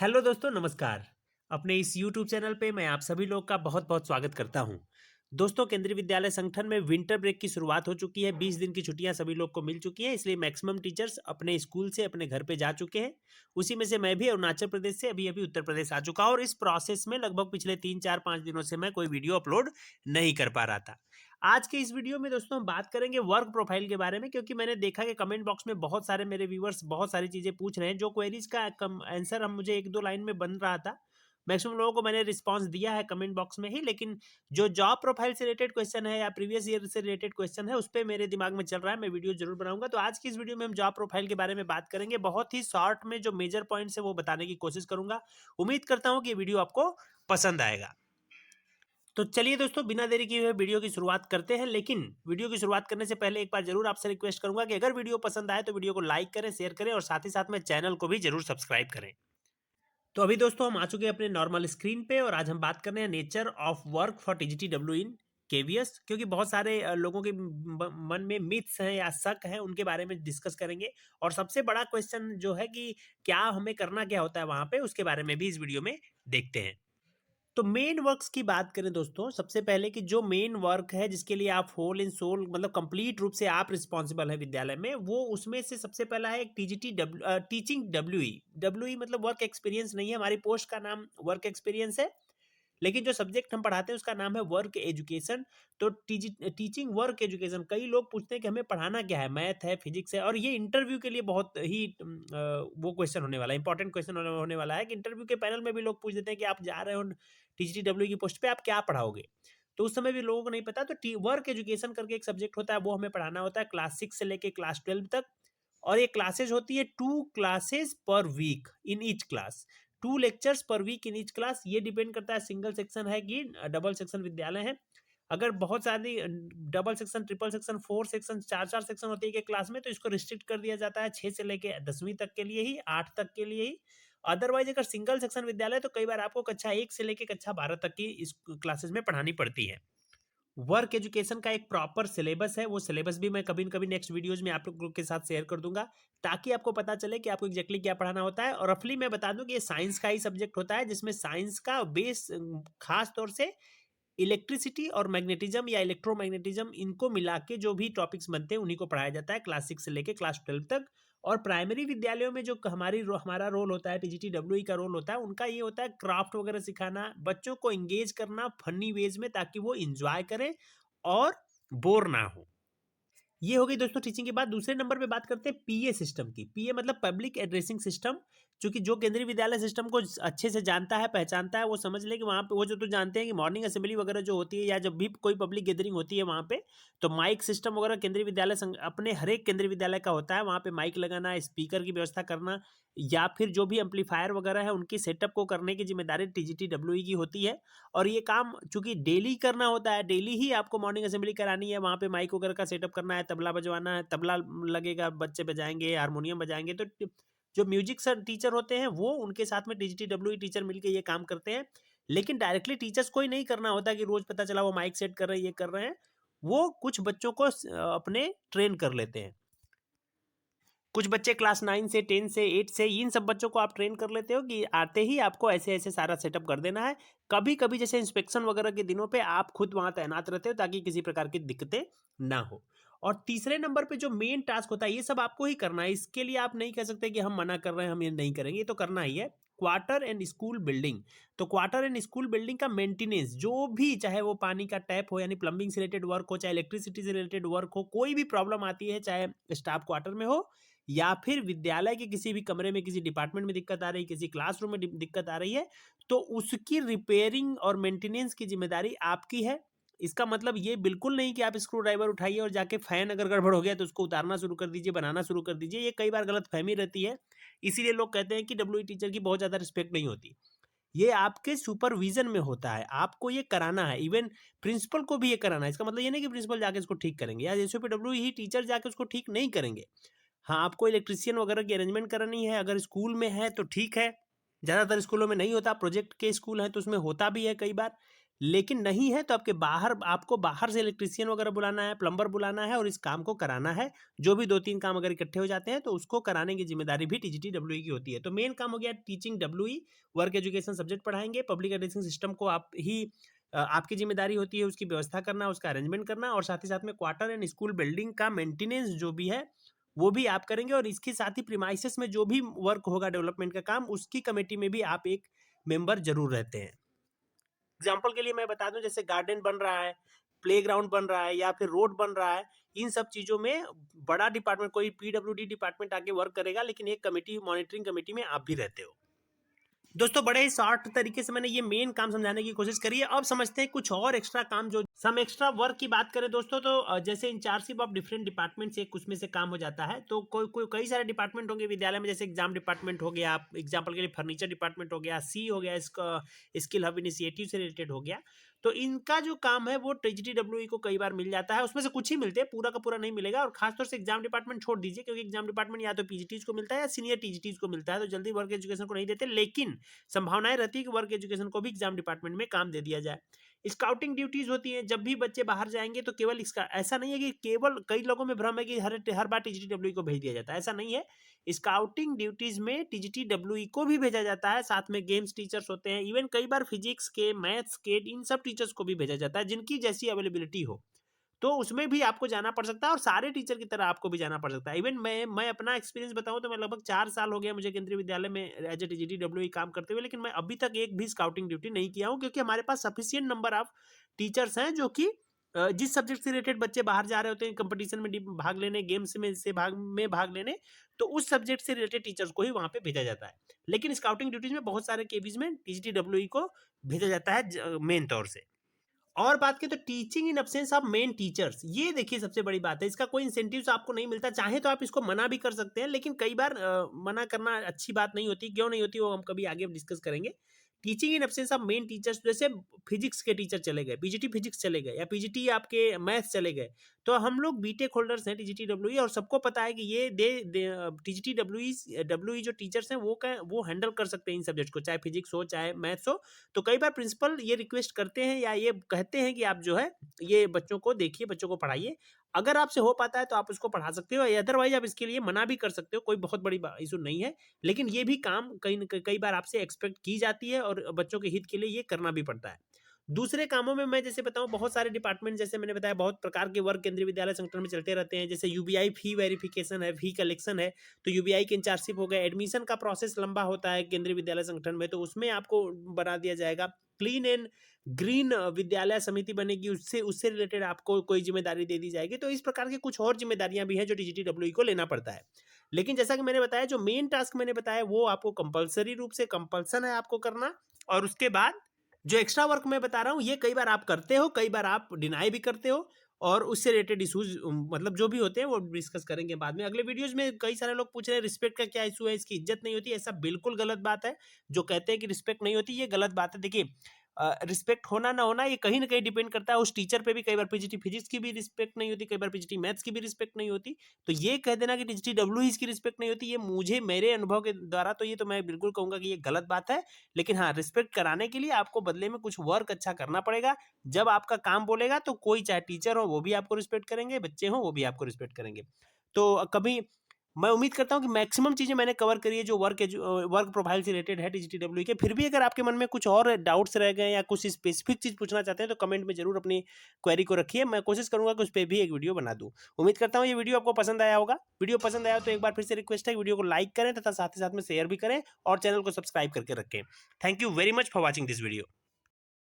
Hello दोस्तों, नमस्कार। अपने इस यूट्यूब चैनल पे मैं आप सभी लोग का बहुत-बहुत स्वागत करता हूँ। दोस्तों, केंद्रीय विद्यालय संगठन में विंटर ब्रेक की शुरुआत हो चुकी है। 20 दिन की छुट्टियाँ सभी लोग को मिल चुकी हैं, इसलिए मैक्सिमम टीचर्स अपने स्कूल से अपने घर पे जा चुके हैं। उसी में से मैं भी अरुणाचल प्रदेश से अभी-अभी उत्तर प्रदेश आ चुका हूँ और इस प्रोसेस में लगभग पिछले 3, 4, 5 दिनों से मैं कोई वीडियो अपलोड नहीं कर पा रहा था। आज के इस वीडियो में दोस्तों हम बात करेंगे वर्क प्रोफाइल के बारे में, क्योंकि मैंने देखा कि कमेंट बॉक्स में बहुत सारे मेरे व्यूअर्स बहुत सारी चीज़ें पूछ रहे हैं, जो क्वेरीज का आंसर हम मुझे 1-2 लाइन में बन रहा था। मैक्सिमम लोगों को मैंने रिस्पॉन्स दिया है कमेंट बॉक्स में ही, लेकिन जो जॉब प्रोफाइल से रिलेटेड क्वेश्चन है या प्रीवियस ईयर से रिलेटेड क्वेश्चन है, उस पे मेरे दिमाग में चल रहा है, मैं वीडियो जरूर बनाऊंगा। तो आज की इस वीडियो में हम जॉब प्रोफाइल के बारे में बात करेंगे। बहुत ही शॉर्ट में जो मेजर पॉइंट्स है वो बताने की कोशिश करूंगा। उम्मीद करता हूँ कि ये वीडियो आपको पसंद आएगा। तो चलिए दोस्तों, बिना देरी किए हुए वीडियो की शुरुआत करते हैं। लेकिन वीडियो की शुरुआत करने से पहले एक बार जरूर आपसे रिक्वेस्ट करूंगा कि अगर वीडियो पसंद आए तो वीडियो को लाइक करें, शेयर करें और साथ ही साथ में चैनल को भी जरूर सब्सक्राइब करें। तो अभी दोस्तों हम आ चुके हैं अपने नॉर्मल स्क्रीन पे और आज हम बात कर रहे हैं nature of work for TGT-W in KVS, क्योंकि बहुत सारे लोगों के मन में मिथ्स हैं या शक है, उनके बारे में डिस्कस करेंगे। और सबसे बड़ा क्वेश्चन जो है कि क्या हमें करना क्या होता है वहां पे, उसके बारे में भी इस वीडियो में देखते हैं। तो मेन वर्क्स की बात करें दोस्तों, सबसे पहले कि जो मेन वर्क है जिसके लिए आप होल इन सोल मतलब कंप्लीट रूप से आप रिस्पॉन्सिबल है विद्यालय में, वो उसमें से सबसे पहला है एक टीजीटी टीचिंग डब्ल्यू ई मतलब वर्क एक्सपीरियंस नहीं है, हमारी पोस्ट का नाम वर्क एक्सपीरियंस है, लेकिन जो सब्जेक्ट हम पढ़ाते हैं उसका नाम है वर्क एजुकेशन। तो टीचिंग वर्क एजुकेशन, कई लोग पूछते हैं कि हमें पढ़ाना क्या है, मैथ है, फिजिक्स है, और ये इंटरव्यू के लिए बहुत ही वो क्वेश्चन होने वाला है, इंपॉर्टेंट क्वेश्चन होने वाला है कि इंटरव्यू के पैनल में भी लोग पूछ देते हैं कि आप जा रहे हो टीजीटी-डब्ल्यू की पोस्ट पे, आप क्या पढ़ाओगे? तो उस समय भी लोगों को नहीं पता। तो वर्क एजुकेशन करके एक सब्जेक्ट होता है, वो हमें पढ़ाना होता है क्लास 6 से लेके क्लास 12 तक। और ये क्लासेस होती है 2 classes per week in each class, 2 lectures per week in each class. ये डिपेंड करता है सिंगल सेक्शन है कि डबल सेक्शन विद्यालय है। अगर बहुत सारी double section, triple section, 4 section, 4-4 section होती है एक क्लास में, तो इसको रिस्ट्रिक्ट कर दिया जाता है 6 से लेके 10वीं तक के लिए ही, 8 तक के लिए ही। अदरवाइज अगर सिंगल सेक्शन विद्यालय तो कई बार आपको कक्षा 1 से लेके कक्षा 12 तक की इस क्लासेस में पढ़ानी पड़ती है। वर्क एजुकेशन का एक प्रॉपर सिलेबस है, वो सिलेबस भी मैं कभी न कभी नेक्स्ट वीडियोज में आप लोगों के साथ शेयर कर दूंगा, ताकि आपको पता चले कि आपको एग्जैक्टली क्या पढ़ाना होता है। और रफली मैं बता दूं कि ये साइंस का ही सब्जेक्ट होता है, जिसमें साइंस का बेस खास तौर से इलेक्ट्रिसिटी और मैग्नेटिज्म या इलेक्ट्रोमैग्नेटिज्म, इनको मिला के जो भी टॉपिक्स बनते हैं उन्हीं को पढ़ाया जाता है क्लास 6 से लेके क्लास 12 तक। और प्राइमरी विद्यालयों में जो हमारा रोल होता है, टीजीटी-डब्ल्यू का रोल होता है, उनका ये होता है क्राफ्ट वगैरह सिखाना, बच्चों को एंगेज करना फनी वेज में, ताकि वो इंजॉय करें और बोर ना हो। ये हो गई दोस्तों टीचिंग की बात। दूसरे नंबर पे बात करते हैं पीए सिस्टम की। पीए मतलब पब्लिक एड्रेसिंग सिस्टम, क्योंकि जो केंद्रीय विद्यालय सिस्टम को अच्छे से जानता है, पहचानता है, वो समझ ले कि वहाँ पे वो जो तो जानते हैं कि मॉर्निंग असेंबली वगैरह जो होती है या जब भी कोई पब्लिक गैदरिंग होती है वहाँ पे, तो माइक सिस्टम वगैरह केंद्रीय विद्यालय अपने हर एक केंद्रीय विद्यालय का होता है। वहाँ पे माइक लगाना, स्पीकर की व्यवस्था करना, या फिर जो भी एम्पलीफायर वगैरह है उनकी सेटअप को करने की जिम्मेदारी टीजीटी-डब्ल्यू की होती है। और ये काम चूंकि डेली करना होता है, डेली ही आपको मॉर्निंग असेंबली करानी है, वहाँ पे माइक वगैरह का सेटअप करना है, तबला बजवाना है, तबला लगेगा, बच्चे बजाएंगे, हारमोनियम बजाएंगे, तो जो म्यूजिक सर टीचर होते हैं वो उनके साथ में टीजीटी-डब्ल्यू टीचर मिलकर ये काम करते हैं। लेकिन डायरेक्टली टीचर्स को ही नहीं करना होता कि रोज पता चला वो माइक सेट कर रहे हैं, ये कर रहे हैं। वो कुछ बच्चों को अपने ट्रेन कर लेते हैं। कुछ बच्चे क्लास 9 से 10 से 8 से, इन सब बच्चों को आप ट्रेन कर लेते हो कि आते ही आपको ऐसे ऐसे सारा सेटअप कर देना है। कभी कभी जैसे इंस्पेक्शन वगैरह के दिनों पे आप खुद वहां तैनात रहते हो, ताकि किसी प्रकार की दिक्कतें ना हो। और तीसरे नंबर पे जो मेन टास्क होता है, ये सब आपको ही करना है। इसके लिए आप नहीं कह सकते कि हम मना कर रहे हैं, हम ये नहीं करेंगे, ये तो करना ही है। Quarter and school building. तो क्वार्टर एंड स्कूल बिल्डिंग का मेंटेनेंस, जो भी, चाहे वो पानी का टैप हो यानी प्लम्बिंग से रिलेटेड वर्क हो, चाहे इलेक्ट्रिसिटी से रिलेटेड वर्क हो, कोई भी प्रॉब्लम आती है, चाहे स्टाफ क्वार्टर में हो या फिर विद्यालय के किसी भी कमरे में, किसी डिपार्टमेंट में दिक्कत आ रही है, किसी क्लासरूम में दिक्कत आ रही है, तो उसकी रिपेयरिंग और मेंटेनेंस की जिम्मेदारी आपकी है। इसका मतलब ये बिल्कुल नहीं कि आप स्क्रू ड्राइवर उठाइए और जाके फैन अगर गड़बड़ हो गया तो उसको उतारना शुरू कर दीजिए, बनाना शुरू कर दीजिए। ये कई बार गलत फहमी रहती है, इसीलिए लोग कहते हैं कि डब्ल्यू टीचर की बहुत ज्यादा रिस्पेक्ट नहीं होती। ये आपके सुपरविजन में होता है, आपको ये कराना है। इवन प्रिंसिपल को भी ये कराना है। इसका मतलब ये नहीं कि प्रिंसिपल जाके इसको ठीक करेंगे या एसओपीडब्ल्यू ही टीचर जाके उसको ठीक नहीं करेंगे। हाँ, आपको इलेक्ट्रीशियन वगैरह की अरेंजमेंट करनी है, अगर स्कूल में है तो ठीक है, ज़्यादातर स्कूलों में नहीं होता, प्रोजेक्ट के स्कूल हैं तो उसमें होता भी है कई बार। लेकिन नहीं है तो आपको बाहर से इलेक्ट्रीशियन वगैरह बुलाना है, प्लम्बर बुलाना है और इस काम को कराना है। जो भी 2-3 काम अगर इकट्ठे हो जाते हैं तो उसको कराने की जिम्मेदारी भी टीजीटी डब्ल्यूई की होती है। तो मेन काम हो गया teaching WE, work education subject पढ़ाएंगे। पब्लिक एड्रेसिंग सिस्टम को आपकी जिम्मेदारी होती है उसकी व्यवस्था करना, उसका अरेंजमेंट करना, और साथ ही साथ में क्वार्टर एंड स्कूल बिल्डिंग का मेंटेनेंस जो भी है वो भी आप करेंगे। और इसके साथ ही प्रीमाइसेस में जो भी वर्क होगा डेवलपमेंट का काम, उसकी कमेटी में भी आप एक मेंबर जरूर रहते हैं। एग्जाम्पल के लिए मैं बता दूं, जैसे गार्डन बन रहा है, प्लेग्राउंड बन रहा है या फिर रोड बन रहा है, इन सब चीजों में बड़ा डिपार्टमेंट कोई पीडब्ल्यूडी डिपार्टमेंट आके वर्क करेगा, लेकिन एक कमेटी, मॉनिटरिंग कमेटी में आप भी रहते हो। दोस्तों बड़े ही शॉर्ट तरीके से मैंने ये मेन काम समझाने की कोशिश करी है। अब समझते हैं कुछ और एक्स्ट्रा काम, जो सम एक्स्ट्रा वर्क की बात करें दोस्तों, तो जैसे इंचार्जशिप ऑफ डिफरेंट डिपार्टमेंट से कुछ में से काम हो जाता है। तो कई सारे डिपार्टमेंट होंगे विद्यालय में, जैसे एग्जाम डिपार्टमेंट हो गया, एग्जाम्पल के लिए फर्नीचर डिपार्टमेंट हो गया, सी हो गया, इसका स्किल हब इनिशिएटिव से रिलेटेड हो गया। तो इनका जो काम है वो टीजीटी को कई बार मिल जाता है, उसमें से कुछ ही मिलते हैं, पूरा का पूरा नहीं मिलेगा। और खासतौर से एग्जाम डिपार्टमेंट छोड़ दीजिए, क्योंकि एग्जाम डिपार्टमेंट या तो पीजीटीज को मिलता है या सीनियर टीजीटीज को मिलता है, तो जल्दी वर्क एजुकेशन को नहीं देते। लेकिन संभावनाएं रहती है कि वर्क एजुकेशन को भी एग्जाम डिपार्टमेंट में काम दे दिया जाए। स्काउटिंग ड्यूटीज होती हैं, जब भी बच्चे बाहर जाएंगे तो केवल इसका ऐसा नहीं है कि केवल, कई लोगों में भ्रम है कि हर बार टीजीटी को भेज दिया जाता है, ऐसा नहीं है। स्काउटिंग ड्यूटीज में टीजीटी को भी भेजा जाता है, साथ में गेम्स टीचर्स होते हैं, इवन कई बार फिजिक्स के, मैथ्स के, इन सब टीचर्स को भी भेजा जाता है जिनकी जैसी अवेलेबिलिटी हो, तो उसमें भी आपको जाना पड़ सकता है। और सारे टीचर की तरह आपको भी जाना पड़ सकता है। इवन मैं अपना एक्सपीरियंस बताऊं तो मैं लगभग 4 साल हो गया मुझे केंद्रीय विद्यालय में एज ए टीजीटी काम करते हुए, लेकिन मैं अभी तक एक भी स्काउटिंग ड्यूटी नहीं किया हूं, क्योंकि हमारे पास सफिशिएंट नंबर ऑफ टीचर्स हैं जो कि जिस सब्जेक्ट से रिलेटेड बच्चे बाहर जा रहे होते हैं कंपटीशन में भाग लेने, गेम्स में भाग लेने, तो उस सब्जेक्ट से रिलेटेड टीचर्स को ही वहां पे भेजा जाता है। लेकिन स्काउटिंग ड्यूटीज में बहुत सारे केवीज में टीजीटी को भेजा जाता है मेन तौर से। और बात करें तो teaching in absence of main teachers, ये देखिए सबसे बड़ी बात है। इसका कोई इंसेंटिव्स आपको नहीं मिलता, चाहे तो आप इसको मना भी कर सकते हैं, लेकिन कई बार मना करना अच्छी बात नहीं होती। क्यों नहीं होती वो हम कभी आगे डिस्कस करेंगे। Teaching in absence of main teachers, जैसे फिजिक्स के टीचर चले गए, पीजीटी फिजिक्स चले गए, या पीजीटी आपके मैथ्स चले गए, तो हम लोग बीटेक होल्डर्स हैं टीजीटी और सबको पता है कि ये टीजीटी जो टीचर्स हैं वो हैंडल कर सकते हैं इन सब्जेक्ट को, चाहे फिजिक्स हो चाहे मैथ्स हो। तो कई बार प्रिंसिपल ये रिक्वेस्ट करते हैं या ये कहते हैं कि आप जो है ये बच्चों को देखिए, बच्चों को पढ़ाइए। अगर आपसे हो पाता है तो आप उसको पढ़ा सकते हो, अदरवाइज आप इसके लिए मना भी कर सकते हो, कोई बहुत बड़ी इशू नहीं है। लेकिन ये भी काम कई बार आपसे एक्सपेक्ट की जाती है और बच्चों के हित के लिए ये करना भी पड़ता है। दूसरे कामों में मैं जैसे बताऊं, बहुत सारे डिपार्टमेंट, जैसे मैंने बताया, बहुत प्रकार के वर्क केंद्रीय विद्यालय संगठन में चलते रहते हैं। जैसे यूबीआई फी वेरिफिकेशन है, फी कलेक्शन है, तो यूबीआई की इंचार्जशिप हो गया। एडमिशन का प्रोसेस लंबा होता है केंद्रीय विद्यालय संगठन में, तो उसमें आपको बना दिया जाएगा। क्लीन एंड ग्रीन विद्यालय समिति बनेगी, उससे रिलेटेड आपको कोई जिम्मेदारी दे दी जाएगी। तो इस प्रकार की कुछ और जिम्मेदारियां भी हैं जो टीजीटी को लेना पड़ता है। लेकिन जैसा कि मैंने बताया, जो मेन टास्क मैंने बताया वो आपको कंपलसरी रूप से कंपल्सन है आपको करना। और उसके बाद जो एक्स्ट्रा वर्क मैं बता रहा हूँ, ये कई बार आप करते हो, कई बार आप डिनाई भी करते हो, और उससे रिलेटेड इशूज मतलब जो भी होते हैं वो डिस्कस करेंगे बाद में अगले वीडियोज में। कई सारे लोग पूछ रहे हैं रिस्पेक्ट का क्या इशू है, इसकी इज्जत नहीं होती, ऐसा बिल्कुल गलत बात है। जो कहते हैं कि रिस्पेक्ट नहीं होती, ये गलत बात है। देखिए, रिस्पेक्ट होना ना होना ये कहीं ना कहीं डिपेंड करता है उस टीचर पे भी। कई बार पीजीटी फिजिक्स की भी रिस्पेक्ट नहीं होती, कई बार पीजीटी मैथ्स की भी रिस्पेक्ट नहीं होती। तो ये कह देना कि टीजीटी इसकी रिस्पेक्ट नहीं होती, ये मेरे अनुभव के द्वारा तो ये तो मैं बिल्कुल कहूंगा कि ये गलत बात है। लेकिन हाँ, रिस्पेक्ट कराने के लिए आपको बदले में कुछ वर्क अच्छा करना पड़ेगा। जब आपका काम बोलेगा तो कोई, चाहे टीचर हो वो भी आपको रिस्पेक्ट करेंगे, बच्चे हो वो भी आपको रिस्पेक्ट करेंगे। तो कभी मैं उम्मीद करता हूं कि मैक्सिमम चीजें मैंने कवर करी है जो वर्क प्रोफाइल से रिलेटेड है टीजीटी के। फिर भी अगर आपके मन में कुछ और डाउट्स रह गए या कुछ स्पेसिफिक चीज पूछना चाहते हैं तो कमेंट में जरूर अपनी क्वेरी को रखिए, मैं कोशिश करूंगा कि उस पर भी एक वीडियो बना दूं। उम्मीद करता हूं ये वीडियो आपको पसंद आया होगा। वीडियो पसंद आया तो एक बार फिर से रिक्वेस्ट है, वीडियो को लाइक करें तथा साथ ही साथ में शेयर भी करें और चैनल को सब्सक्राइब करके रखें। Thank you very much for watching this video.